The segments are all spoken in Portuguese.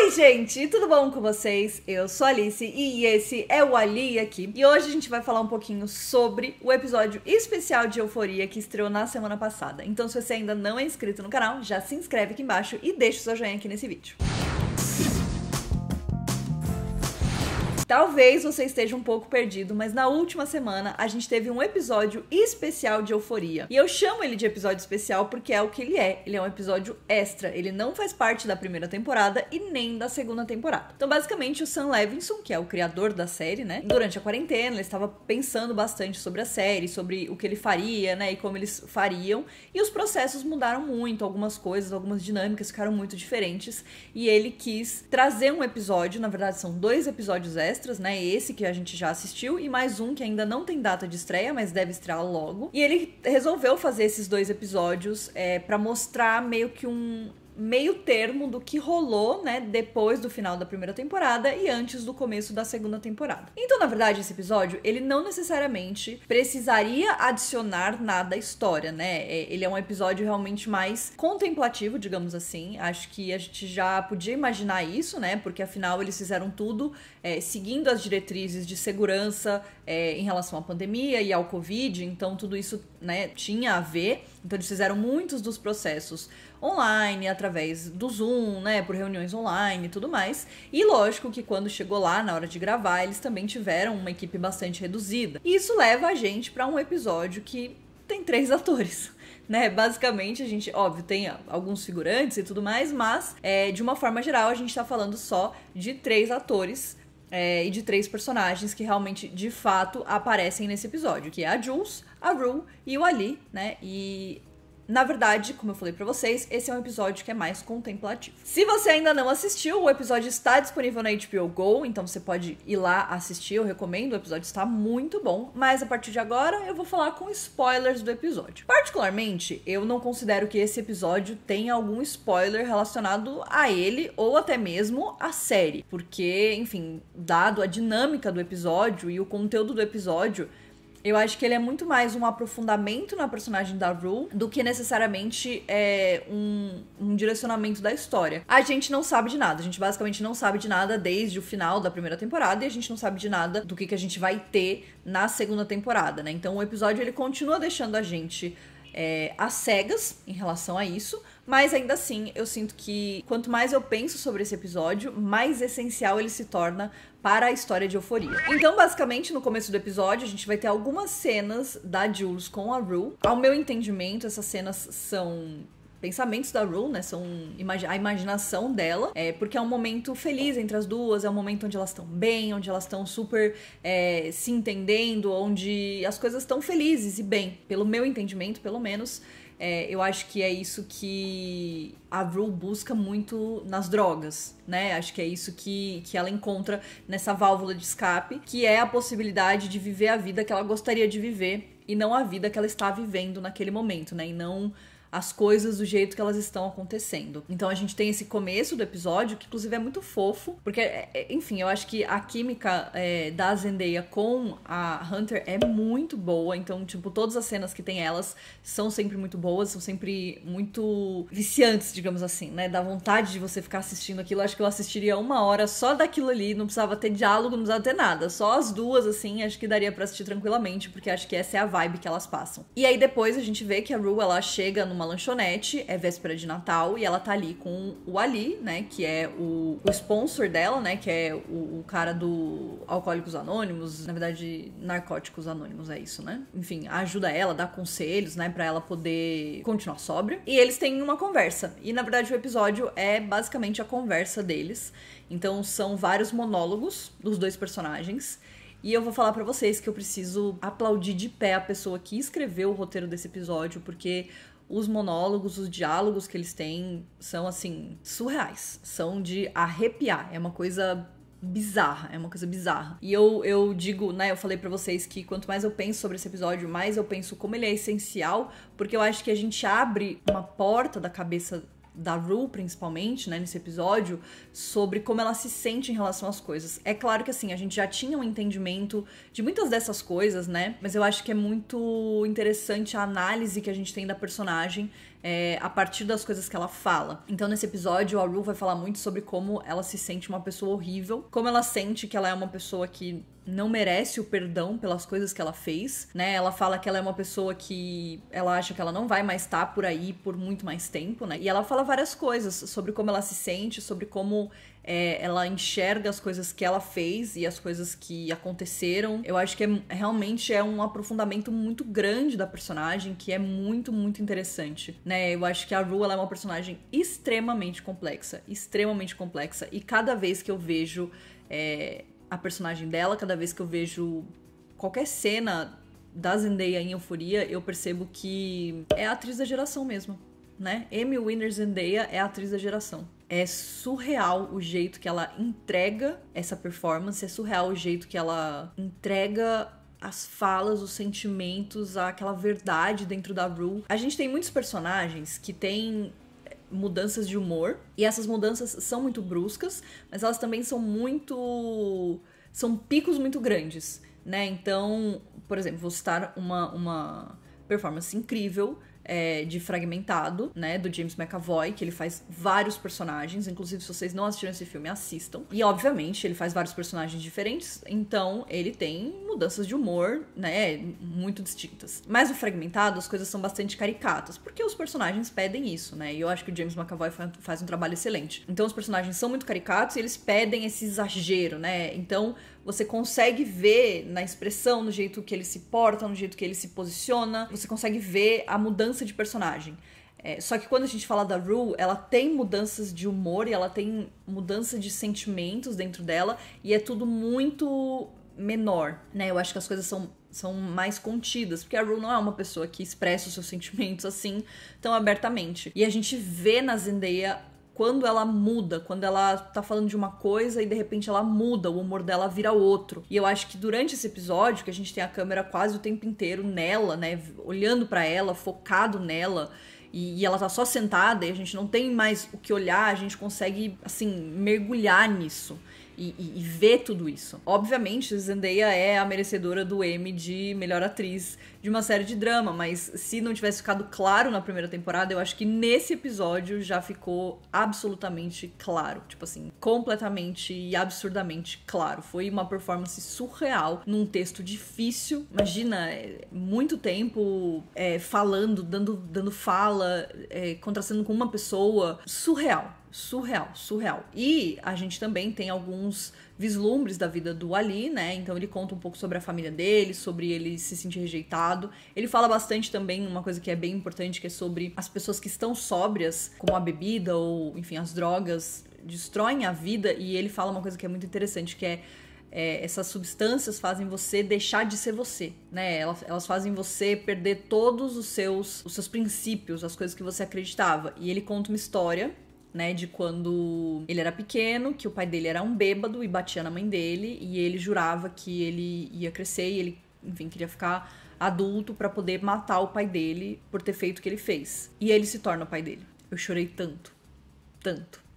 Oi, gente, tudo bom com vocês? Eu sou a Alice e esse é o Ali aqui. E hoje a gente vai falar um pouquinho sobre o episódio especial de Euphoria que estreou na semana passada. Então, se você ainda não é inscrito no canal, já se inscreve aqui embaixo e deixa o seu joinha aqui nesse vídeo. Talvez você esteja um pouco perdido, mas na última semana a gente teve um episódio especial de Euphoria. E eu chamo ele de episódio especial porque é o que ele é. Ele é um episódio extra. Ele não faz parte da primeira temporada e nem da segunda temporada. Então, basicamente, o Sam Levinson, que é o criador da série, né? Durante a quarentena, ele estava pensando bastante sobre a série, sobre o que ele faria, né? E como eles fariam. E os processos mudaram muito. Algumas coisas, algumas dinâmicas ficaram muito diferentes. E ele quis trazer um episódio, na verdade são 2 episódios extras, né? Esse que a gente já assistiu e mais um que ainda não tem data de estreia, mas deve estrear logo. E ele resolveu fazer esses 2 episódios pra mostrar meio que um meio termo do que rolou, né, depois do final da primeira temporada e antes do começo da segunda temporada. Então, na verdade, esse episódio, ele não necessariamente precisaria adicionar nada à história, né? Ele é um episódio realmente mais contemplativo, digamos assim. Acho que a gente já podia imaginar isso, né? Porque, afinal, eles fizeram tudo seguindo as diretrizes de segurança em relação à pandemia e ao Covid. Então, tudo isso, né, tinha a ver. Então, eles fizeram muitos dos processos online, através do Zoom, né, por reuniões online e tudo mais. E lógico que quando chegou lá, na hora de gravar, eles também tiveram uma equipe bastante reduzida. E isso leva a gente para um episódio que tem 3 atores. Né, basicamente a gente, óbvio, tem alguns figurantes e tudo mais, mas de uma forma geral a gente tá falando só de 3 atores e de 3 personagens que realmente, de fato, aparecem nesse episódio, que é a Jules, a Rue e o Ali, né, e na verdade, como eu falei pra vocês, esse é um episódio que é mais contemplativo. Se você ainda não assistiu, o episódio está disponível na HBO Go, então você pode ir lá assistir, eu recomendo, o episódio está muito bom, mas a partir de agora eu vou falar com spoilers do episódio. Particularmente, eu não considero que esse episódio tenha algum spoiler relacionado a ele ou até mesmo a série, porque, enfim, dado a dinâmica do episódio e o conteúdo do episódio, eu acho que ele é muito mais um aprofundamento na personagem da Rue do que necessariamente um direcionamento da história. A gente não sabe de nada, a gente basicamente não sabe de nada desde o final da primeira temporada e a gente não sabe de nada do que a gente vai ter na segunda temporada, né? Então o episódio ele continua deixando a gente às cegas em relação a isso, mas ainda assim eu sinto que quanto mais eu penso sobre esse episódio, mais essencial ele se torna para a história de Euphoria. Então, basicamente, no começo do episódio, a gente vai ter algumas cenas da Jules com a Rue. Ao meu entendimento, essas cenas são pensamentos da Rue, né, são a imaginação dela, porque é um momento feliz entre as duas, é um momento onde elas estão bem, onde elas estão super se entendendo, onde as coisas estão felizes e bem, pelo meu entendimento, pelo menos. Eu acho que é isso que a Rue busca muito nas drogas, né? Acho que é isso que ela encontra nessa válvula de escape, que é a possibilidade de viver a vida que ela gostaria de viver e não a vida que ela está vivendo naquele momento, né? E não as coisas do jeito que elas estão acontecendo. Então a gente tem esse começo do episódio, que inclusive é muito fofo, porque, enfim, eu acho que a química da Zendaya com a Hunter é muito boa, então, tipo, todas as cenas que tem elas são sempre muito boas, são sempre muito viciantes, digamos assim, né? Dá vontade de você ficar assistindo aquilo. Eu acho que eu assistiria 1 hora só daquilo ali, não precisava ter diálogo, não precisava ter nada, só as duas, assim, acho que daria pra assistir tranquilamente, porque acho que essa é a vibe que elas passam. E aí depois a gente vê que a Rue, ela chega numa lanchonete, é véspera de Natal, e ela tá ali com o Ali, né, que é o sponsor dela, né, que é o cara do Alcoólicos Anônimos, na verdade, Narcóticos Anônimos, é isso, né? Enfim, ajuda ela, dá conselhos, né, pra ela poder continuar sóbria. E eles têm uma conversa, e na verdade o episódio é basicamente a conversa deles. Então são vários monólogos dos 2 personagens. E eu vou falar pra vocês que eu preciso aplaudir de pé a pessoa que escreveu o roteiro desse episódio, porque os monólogos, os diálogos que eles têm são, assim, surreais. São de arrepiar. É uma coisa bizarra, E eu digo, né, eu falei pra vocês que quanto mais eu penso sobre esse episódio, mais eu penso como ele é essencial, porque eu acho que a gente abre uma porta da cabeça da Rue, principalmente, né, nesse episódio, sobre como ela se sente em relação às coisas. É claro que, assim, a gente já tinha um entendimento de muitas dessas coisas, né, mas eu acho que é muito interessante a análise que a gente tem da personagem a partir das coisas que ela fala. Então, nesse episódio, a Rue vai falar muito sobre como ela se sente uma pessoa horrível, como ela sente que ela é uma pessoa que não merece o perdão pelas coisas que ela fez, né? Ela fala que ela é uma pessoa que ela acha que ela não vai mais estar por aí por muito mais tempo, né? E ela fala várias coisas sobre como ela se sente, sobre como ela enxerga as coisas que ela fez e as coisas que aconteceram. Eu acho que realmente é um aprofundamento muito grande da personagem, que é muito, muito interessante, né? Eu acho que a Rue, ela é uma personagem extremamente complexa, e cada vez que eu vejo a personagem dela, cada vez que eu vejo qualquer cena da Zendaya em Euphoria, eu percebo que é a atriz da geração mesmo, né? Emmy Winner Zendaya é a atriz da geração. É surreal o jeito que ela entrega essa performance, é surreal o jeito que ela entrega as falas, os sentimentos, aquela verdade dentro da Rue. A gente tem muitos personagens que têm mudanças de humor, e essas mudanças são muito bruscas, mas elas também são picos muito grandes, né? Então, por exemplo, vou citar uma performance incrível de Fragmentado, né, do James McAvoy, que ele faz vários personagens, inclusive se vocês não assistiram esse filme, assistam. E obviamente ele faz vários personagens diferentes, então ele tem mudanças de humor, né, muito distintas. Mas no Fragmentado as coisas são bastante caricatas, porque os personagens pedem isso, né, e eu acho que o James McAvoy faz um trabalho excelente. Então os personagens são muito caricatos e eles pedem esse exagero, né, então você consegue ver na expressão, no jeito que ele se porta, no jeito que ele se posiciona, você consegue ver a mudança de personagem. Só que quando a gente fala da Rue, ela tem mudanças de humor e ela tem mudança de sentimentos dentro dela, e é tudo muito menor, né? Eu acho que as coisas são mais contidas, porque a Rue não é uma pessoa que expressa os seus sentimentos assim tão abertamente. E a gente vê na Zendaya quando ela muda, quando ela tá falando de uma coisa e de repente ela muda, o humor dela vira outro. E eu acho que durante esse episódio, que a gente tem a câmera quase o tempo inteiro nela, né, olhando pra ela, focado nela, e ela tá só sentada e a gente não tem mais o que olhar, a gente consegue, assim, mergulhar nisso. E ver tudo isso. Obviamente, Zendaya é a merecedora do Emmy de melhor atriz de uma série de drama, mas se não tivesse ficado claro na primeira temporada, eu acho que nesse episódio já ficou absolutamente claro. Tipo assim, completamente e absurdamente claro. Foi uma performance surreal num texto difícil. Imagina, muito tempo falando, dando fala, contrastando com uma pessoa. Surreal. E a gente também tem alguns vislumbres da vida do Ali, né? Então ele conta um pouco sobre a família dele, sobre ele se sentir rejeitado. Ele fala bastante também, uma coisa que é bem importante, que é sobre as pessoas que estão sóbrias, como a bebida ou, enfim, as drogas, destroem a vida. E ele fala uma coisa que é muito interessante, que essas substâncias fazem você deixar de ser você, né? Elas fazem você perder todos os seus princípios, as coisas que você acreditava. E ele conta uma história, né, de quando ele era pequeno, que o pai dele era um bêbado e batia na mãe dele, e ele jurava que ele ia crescer e ele, enfim, queria ficar adulto pra poder matar o pai dele por ter feito o que ele fez. E ele se torna o pai dele. Eu chorei tanto.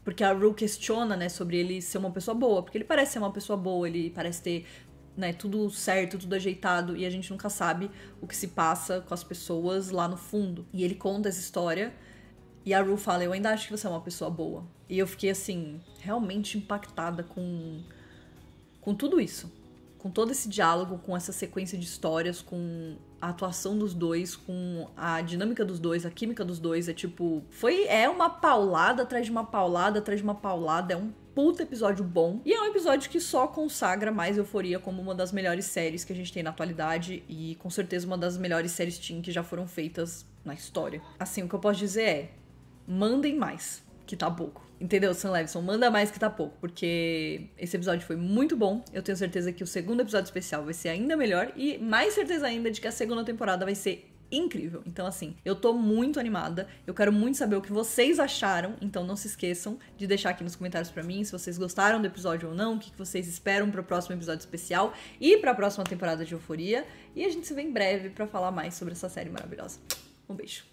Porque a Rue questiona, né, sobre ele ser uma pessoa boa, porque ele parece ser uma pessoa boa, ele parece ter, né, tudo certo, tudo ajeitado, e a gente nunca sabe o que se passa com as pessoas lá no fundo. E ele conta essa história, e a Rue fala, eu ainda acho que você é uma pessoa boa. E eu fiquei, assim, realmente impactada com tudo isso. Com todo esse diálogo, com essa sequência de histórias, com a atuação dos dois, com a dinâmica dos dois, a química dos dois. É uma paulada atrás de uma paulada, atrás de uma paulada. É um puta episódio bom. E é um episódio que só consagra mais Euphoria como uma das melhores séries que a gente tem na atualidade. E com certeza uma das melhores séries teen que já foram feitas na história. Assim, o que eu posso dizer é, mandem mais, que tá pouco. Entendeu, Sam Levinson? Manda mais, que tá pouco, porque esse episódio foi muito bom. Eu tenho certeza que o segundo episódio especial vai ser ainda melhor, e mais certeza ainda de que a segunda temporada vai ser incrível. Então, assim, eu tô muito animada, eu quero muito saber o que vocês acharam, então não se esqueçam de deixar aqui nos comentários pra mim se vocês gostaram do episódio ou não, o que vocês esperam pro próximo episódio especial e pra próxima temporada de Euphoria, e a gente se vê em breve pra falar mais sobre essa série maravilhosa. Um beijo.